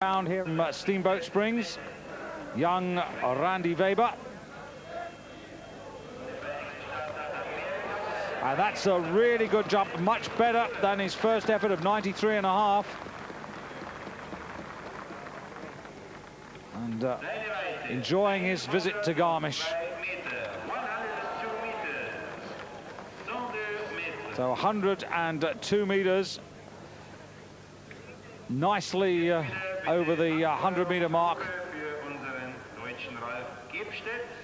Around here from Steamboat Springs, young Randy Weber. And that's a really good jump, much better than his first effort of 93.5. And enjoying his visit to Garmisch. So 102 meters, nicely over the 100-meter mark.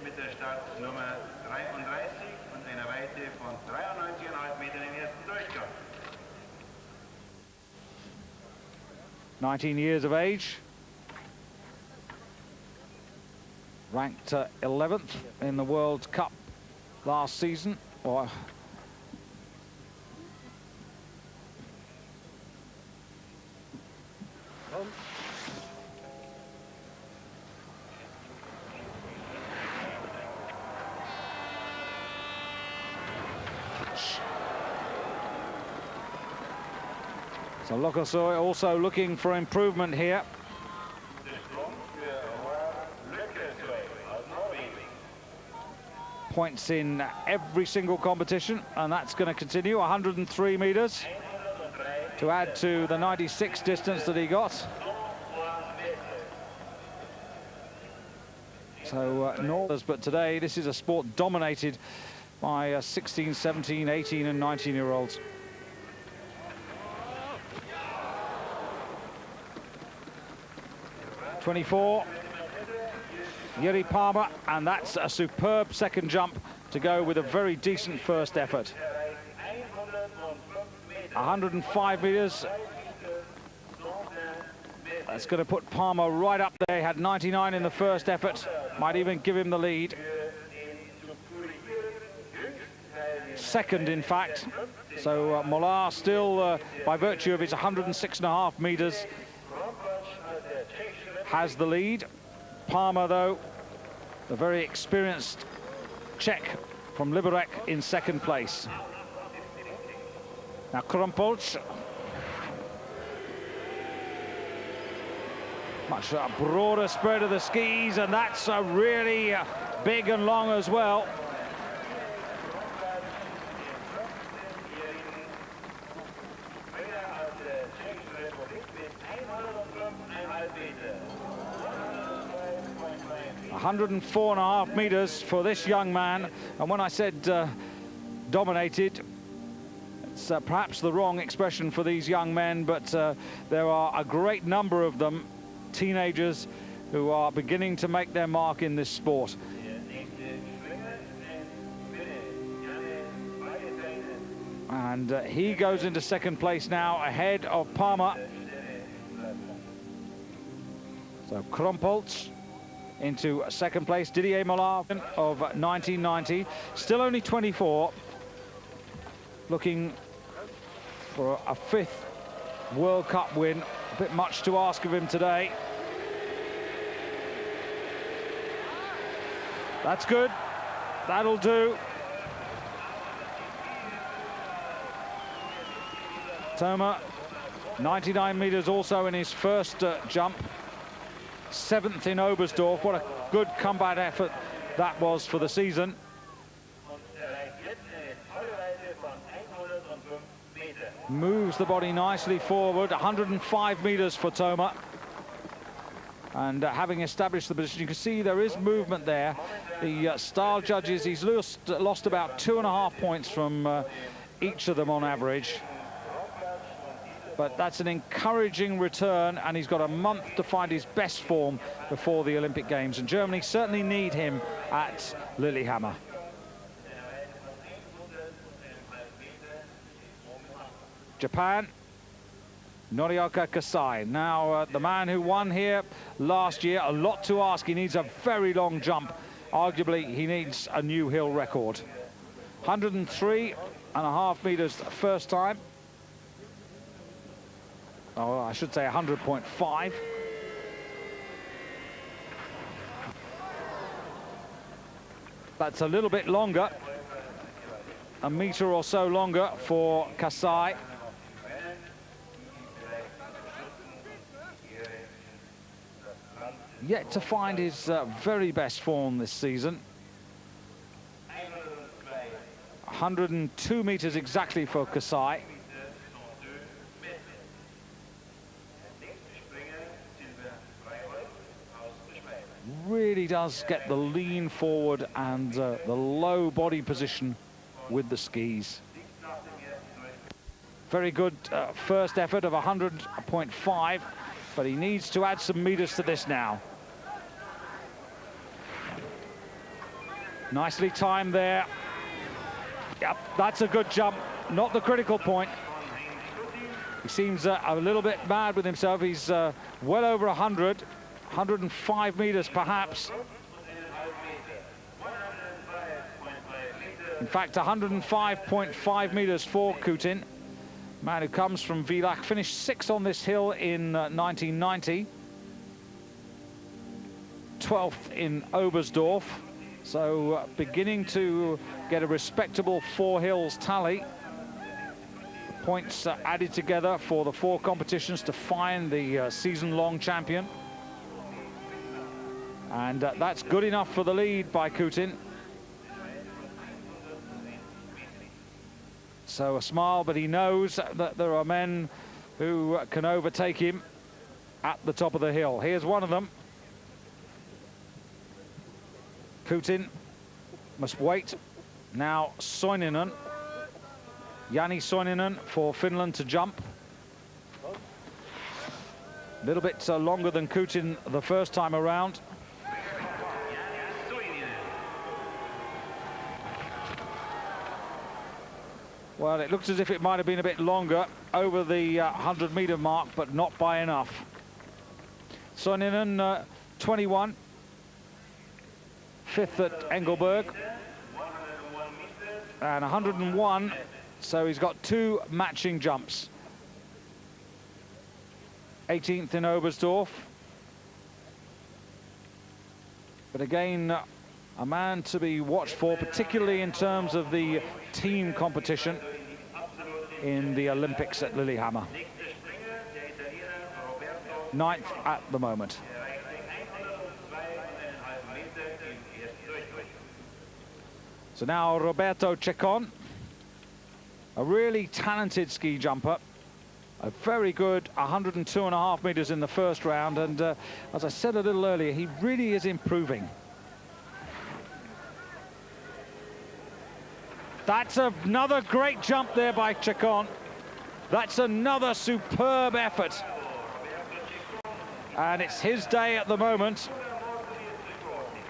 Mit der Startnummer 33 und einer Weite von 93,5 Metern im ersten Durchgang. 19 years of age. Ranked 11th in the World Cup last season. So Lokosoy also looking for improvement here. Points in every single competition, and that's going to continue. 103 meters to add to the 96 distance that he got. So Norway, but today this is a sport dominated by 16, 17, 18 and 19-year-olds. '24, Jiri Palmer, and that's a superb second jump to go with a very decent first effort. 105 meters. That's going to put Palmer right up there. He had 99 in the first effort. Might even give him the lead. Second, in fact. So Mollard still, by virtue of his 106.5 meters, has the lead. Palmer, though, the very experienced Czech from Liberec in second place. Now Krumpolz, much broader spread of the skis, and that's really big and long as well. .104.5 meters for this young man, and when I said dominated, it's perhaps the wrong expression for these young men, but there are a great number of them, teenagers, who are beginning to make their mark in this sport. And he goes into second place now, ahead of Palmer. So Krumpolz into second place. Didier Mollard of 1990, still only 24, looking for a 5th World Cup win. A bit much to ask of him today. That's good, that'll do. Toma, 99 meters also in his first jump. 7th in Oberstdorf. What a good combat effort that was for the season. Moves the body nicely forward. 105 meters for Toma. And having established the position, you can see there is movement there. The style judges, he's lost about 2.5 points from each of them on average. But that's an encouraging return, and he's got a month to find his best form before the Olympic Games. And Germany certainly need him at Lillehammer. Japan, Norioka Kasai. Now, the man who won here last year, a lot to ask. He needs a very long jump. Arguably, he needs a new hill record. 103.5 meters first time. Oh, I should say 100.5. That's a little bit longer. A meter or so longer for Kasai. yet to find his very best form this season. 102 meters exactly for Kasai. Really does get the lean forward and the low body position with the skis. Very good first effort of 100.5, but he needs to add some meters to this now. Nicely timed there. Yep, that's a good jump, not the critical point. He seems a little bit mad with himself. He's well over 100, 105 meters perhaps. In fact, 105.5 meters for Kutin. Man who comes from Villach, finished 6th on this hill in 1990. 12th in Oberstdorf. So beginning to get a respectable 4 hills tally. Points added together for the 4 competitions to find the season-long champion. And that's good enough for the lead by Kutin. So a smile, but he knows that there are men who can overtake him at the top of the hill. Here's one of them. Kutin must wait. Now Soininen. Jani Soininen for Finland to jump. A little bit longer than Kutin the first time around. Well, it looks as if it might have been a bit longer over the 100-meter mark, but not by enough. Soininen, 21. 5th at Engelberg. And 101, so he's got 2 matching jumps. 18th in Oberstdorf. But again, a man to be watched for, particularly in terms of the team competition in the Olympics at Lillehammer. 9th at the moment. So now Roberto Ceccon, a really talented ski jumper. A very good 102.5 meters in the first round, and as I said a little earlier, he really is improving. That's another great jump there by Ceccon. That's another superb effort. And it's his day at the moment.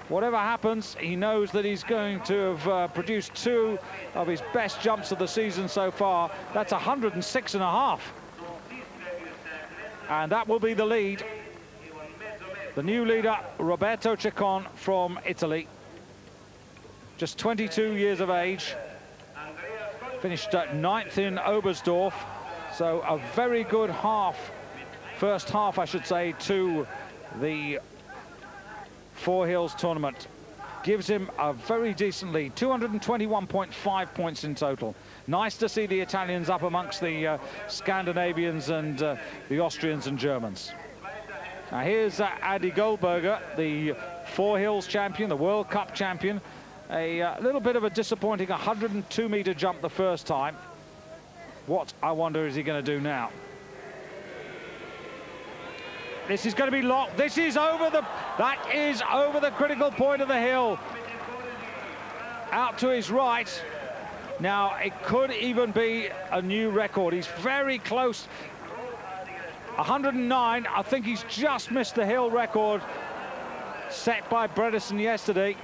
Whatever happens, he knows that he's going to have produced 2 of his best jumps of the season so far. That's 106.5. And that will be the lead. The new leader, Roberto Ceccon from Italy. Just 22 years of age. Finished 9th in Oberstdorf. So a very good first half, I should say, to the 4 Hills tournament. Gives him a very decent lead, 221.5 points in total. Nice to see the Italians up amongst the Scandinavians and the Austrians and Germans. Now here's Adi Goldberger, the 4 Hills champion, the World Cup champion. A little bit of a disappointing 102-meter jump the first time. What, I wonder, is he going to do now? This is going to be locked. This is over the... That is over the critical point of the hill. Out to his right. Now, it could even be a new record. He's very close. 109. I think he's just missed the hill record set by Bredesen yesterday.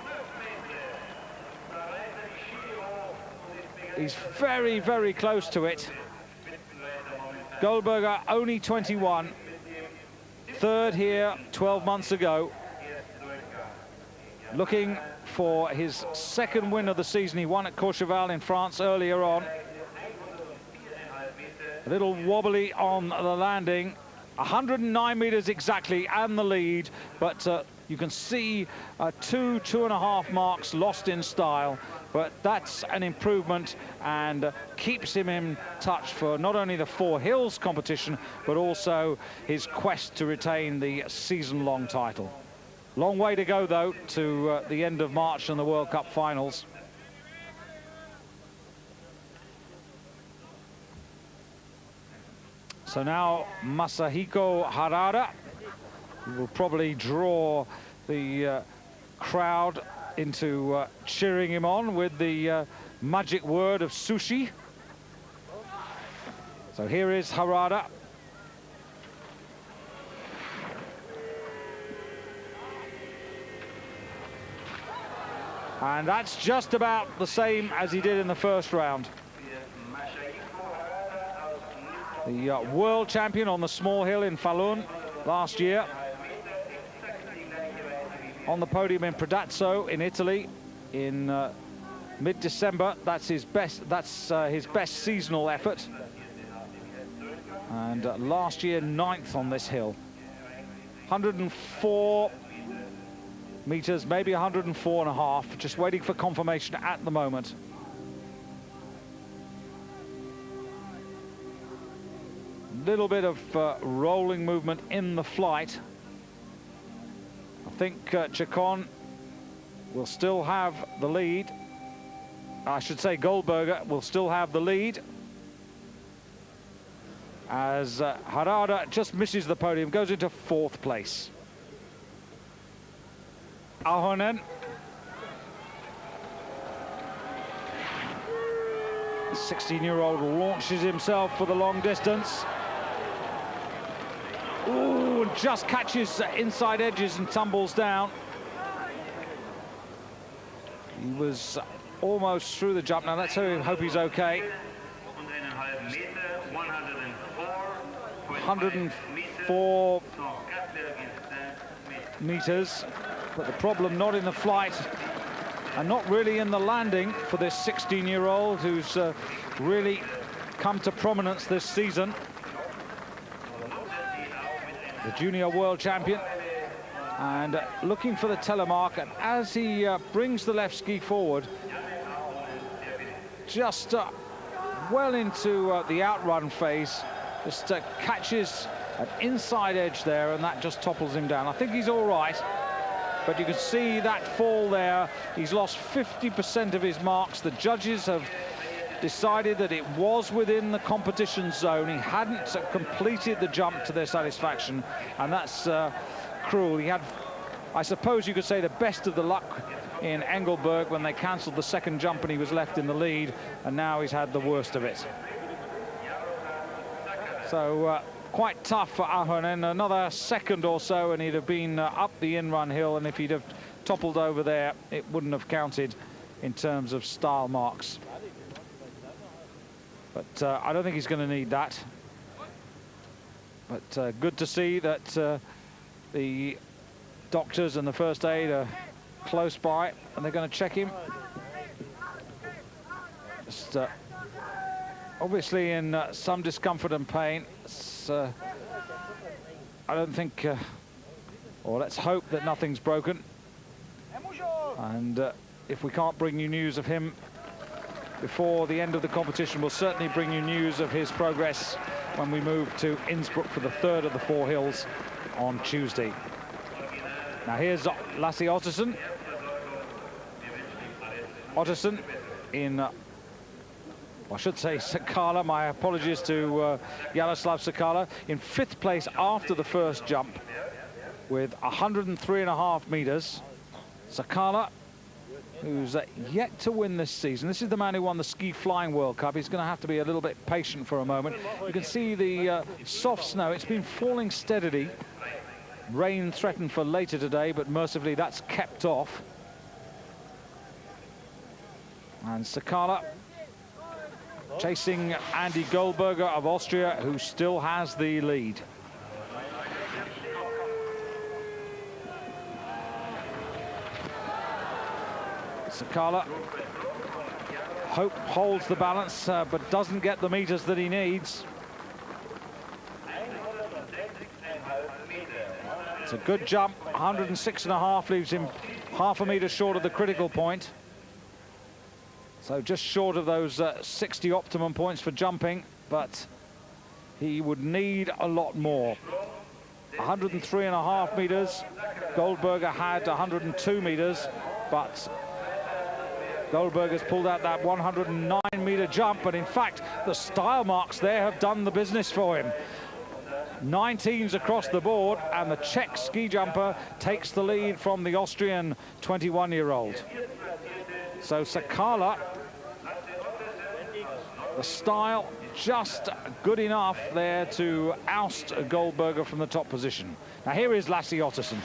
He's very, very close to it. Goldberger, only 21. 3rd here 12 months ago. Looking for his 2nd win of the season. He won at Courchevel in France earlier on. A little wobbly on the landing. 109 meters exactly and the lead, but you can see 2.5 marks lost in style. But that's an improvement and keeps him in touch for not only the 4 Hills competition, but also his quest to retain the season-long title. Long way to go, though, to the end of March and the World Cup finals. So now Masahiko Harada will probably draw the crowd into cheering him on with the magic word of sushi. So here is Harada. And that's just about the same as he did in the first round. The world champion on the small hill in Falun last year. On the podium in Predazzo in Italy in mid-December. That's his best seasonal effort. And last year, 9th on this hill. 104 meters, maybe 104.5, just waiting for confirmation at the moment. Little bit of rolling movement in the flight. I think Chacon will still have the lead. I should say Goldberger will still have the lead, as Harada just misses the podium, goes into 4th place. Ahonen. The 16-year-old launches himself for the long distance. Ooh, and just catches inside edges and tumbles down. He was almost through the jump. Now let's hope he's okay. 104 meters, but the problem not in the flight and not really in the landing for this 16-year-old who's really come to prominence this season. The junior world champion, and looking for the telemark, and as he brings the left ski forward, just well into the outrun phase, just catches an inside edge there, and that just topples him down. I think he's all right, but you can see that fall there. He's lost 50% of his marks. The judges have decided that it was within the competition zone. He hadn't completed the jump to their satisfaction, and that's cruel. He had, I suppose you could say, the best of the luck in Engelberg when they cancelled the second jump and he was left in the lead, and now he's had the worst of it. So quite tough for Ahonen. Another second or so and he'd have been up the in-run hill, and if he'd have toppled over there, it wouldn't have counted in terms of style marks. But I don't think he's going to need that. But good to see that the doctors and the first aid are close by, and they're going to check him. Just obviously in some discomfort and pain. I don't think, or let's hope that nothing's broken. And if we can't bring you news of him before the end of the competition, we'll certainly bring you news of his progress when we move to Innsbruck for the 3rd of the 4 hills on Tuesday. Now here's Lasse Ottersen. Ottersen in, I should say Sakala, my apologies to Yaroslav Sakala, in 5th place after the first jump with 103.5 meters. Sakala, who's yet to win this season. This is the man who won the Ski Flying World Cup. He's going to have to be a little bit patient for a moment. You can see the soft snow. It's been falling steadily. Rain threatened for later today, but mercifully that's kept off. And Sakala chasing Andy Goldberger of Austria, who still has the lead. Sakala holds the balance, but doesn't get the meters that he needs. It's a good jump. 106.5 leaves him half a meter short of the critical point. So just short of those 60 optimum points for jumping, but he would need a lot more. 103.5 meters. Goldberger had 102 meters, but Goldberger's pulled out that 109-meter jump, and in fact, the style marks there have done the business for him. 19s across the board, and the Czech ski jumper takes the lead from the Austrian 21-year-old. So Sakala, the style just good enough there to oust Goldberger from the top position. Now here is Lasse Ottesen.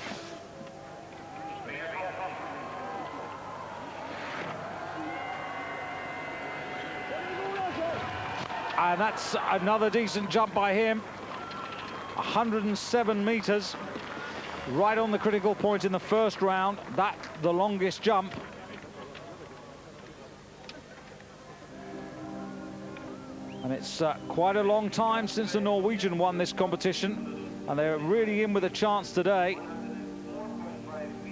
And that's another decent jump by him. 107 meters, right on the critical point in the first round. That's the longest jump. And it's quite a long time since the Norwegian won this competition, and they're really in with a chance today.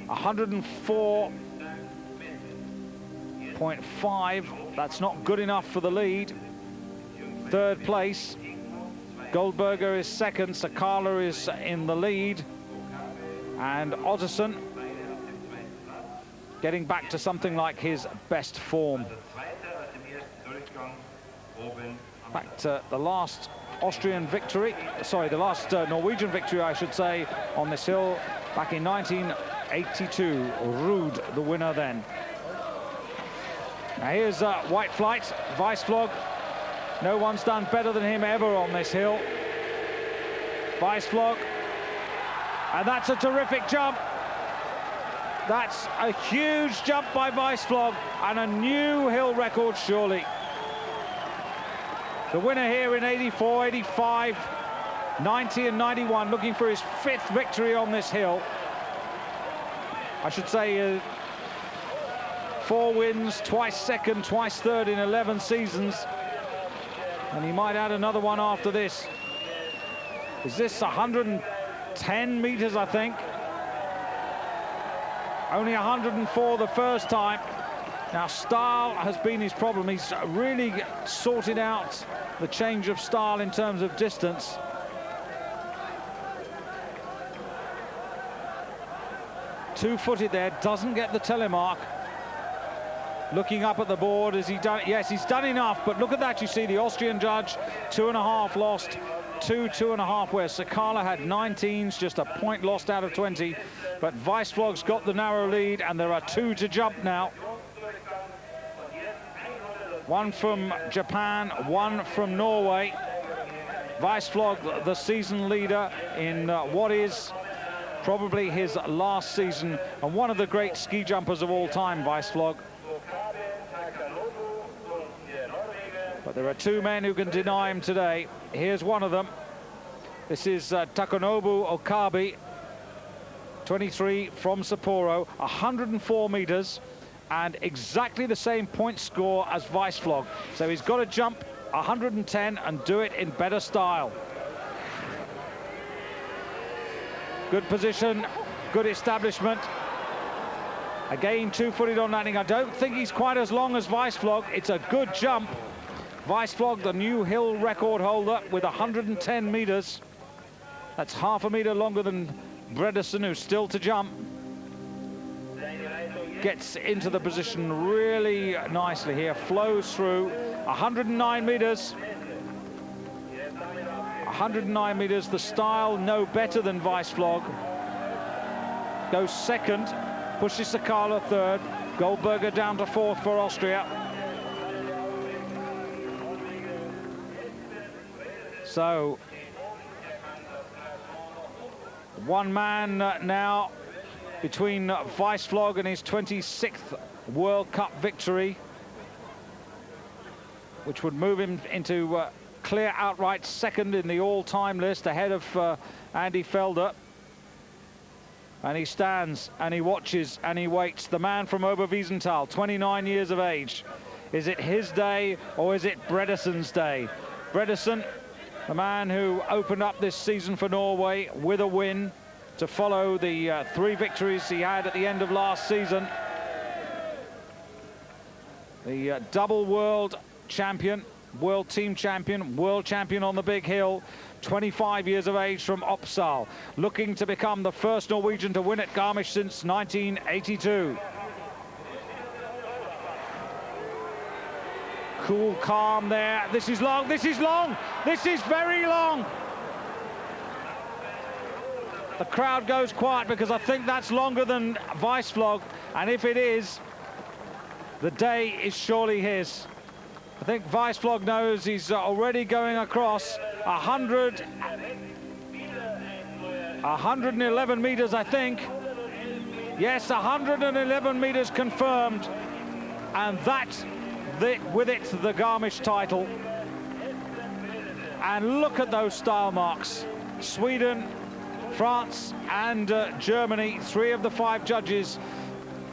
104.5, that's not good enough for the lead. Third place. Goldberger is second, Sakala is in the lead, and Ottesen getting back to something like his best form. Back to the last Austrian victory, sorry, the last Norwegian victory, I should say, on this hill back in 1982. Ruud, the winner then. Now here's White Flight, Weißflog. No one's done better than him ever on this hill. Weißflog, and that's a terrific jump. That's a huge jump by Weißflog, and a new hill record, surely. The winner here in 84, 85, 90 and 91, looking for his 5th victory on this hill. I should say 4 wins, twice second, twice third in 11 seasons. And he might add another one after this. Is this 110 meters, I think? Only 104 the first time. Now, style has been his problem. He's really sorted out the change of style in terms of distance. Two-footed there, doesn't get the telemark. Looking up at the board, has he done? Yes, he's done enough, but look at that. You see the Austrian judge, 2.5 lost, 2.5, where Sakala had 19s, just a point lost out of 20. But Weißflog's got the narrow lead, and there are 2 to jump now. 1 from Japan, 1 from Norway. Weißflog, the season leader in what is probably his last season, and one of the great ski jumpers of all time, Weißflog. But there are 2 men who can deny him today. Here's one of them. This is Takanobu Okabe, 23 from Sapporo, 104 meters, and exactly the same point score as Weißflog. So he's got to jump 110 and do it in better style. Good position, good establishment. Again, two-footed on landing. I don't think he's quite as long as Weißflog. It's a good jump. Weißflog, the new hill record holder, with 110 meters. That's half a meter longer than Bredesen, who's still to jump. Gets into the position really nicely here, flows through. 109 meters. 109 meters, the style no better than Weißflog. Goes second, pushes Sakala third. Goldberger down to 4th for Austria. So, one man now between Weißflog and his 26th World Cup victory, which would move him into clear outright second in the all-time list, ahead of Andy Felder. And he stands and he watches and he waits. The man from Oberwiesenthal, 29 years of age. Is it his day or is it Bredesen's day? Bredesen, the man who opened up this season for Norway with a win to follow the 3 victories he had at the end of last season. The double world champion, world team champion, world champion on the big hill, 25 years of age from Uppsala, looking to become the first Norwegian to win at Garmisch since 1982. Cool, calm there. This is long, this is long, this is very long. The crowd goes quiet because I think that's longer than Weißflog, and if it is, the day is surely his. I think Weißflog knows he's already going across 111 meters, I think. Yes, 111 meters confirmed, and with it the Garmisch title. And look at those style marks. Sweden, France and Germany, 3 of the 5 judges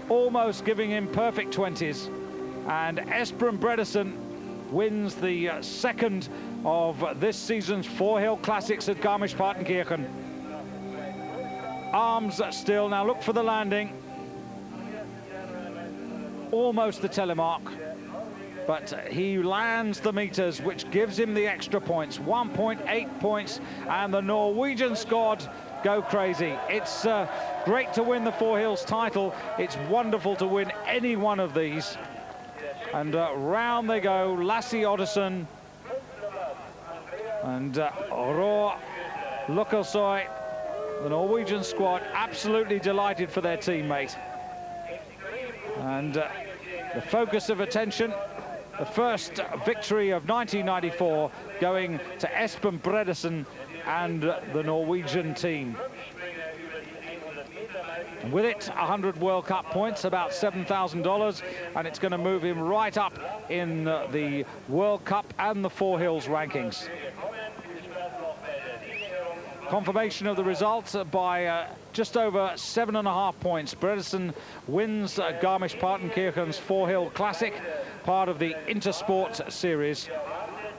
almost giving him perfect 20s. And Espen Bredesen wins the second of this season's 4-hill classics at Garmisch Partenkirchen. Arms still. Now look for the landing. Almost the telemark, but he lands the meters, which gives him the extra points, 1.8 points, and the Norwegian squad go crazy. It's great to win the 4 hills title. It's wonderful to win any one of these. And round they go, Lasse Ottesen and Roar Lukasoy. The Norwegian squad absolutely delighted for their teammate. And the focus of attention, the first victory of 1994 going to Espen Bredesen and the Norwegian team. And with it, 100 World Cup points, about $7,000, and it's going to move him right up in the World Cup and the 4 hills rankings. Confirmation of the results by just over 7.5 points. Bredesen wins Garmisch Partenkirchen's 4-hill classic, part of the Intersport series.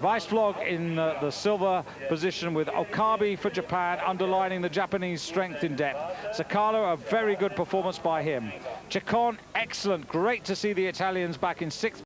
Weißflog in the silver position with Okabe for Japan, underlining the Japanese strength in depth. Sakala, a very good performance by him. Chacon, excellent. Great to see the Italians back in 6th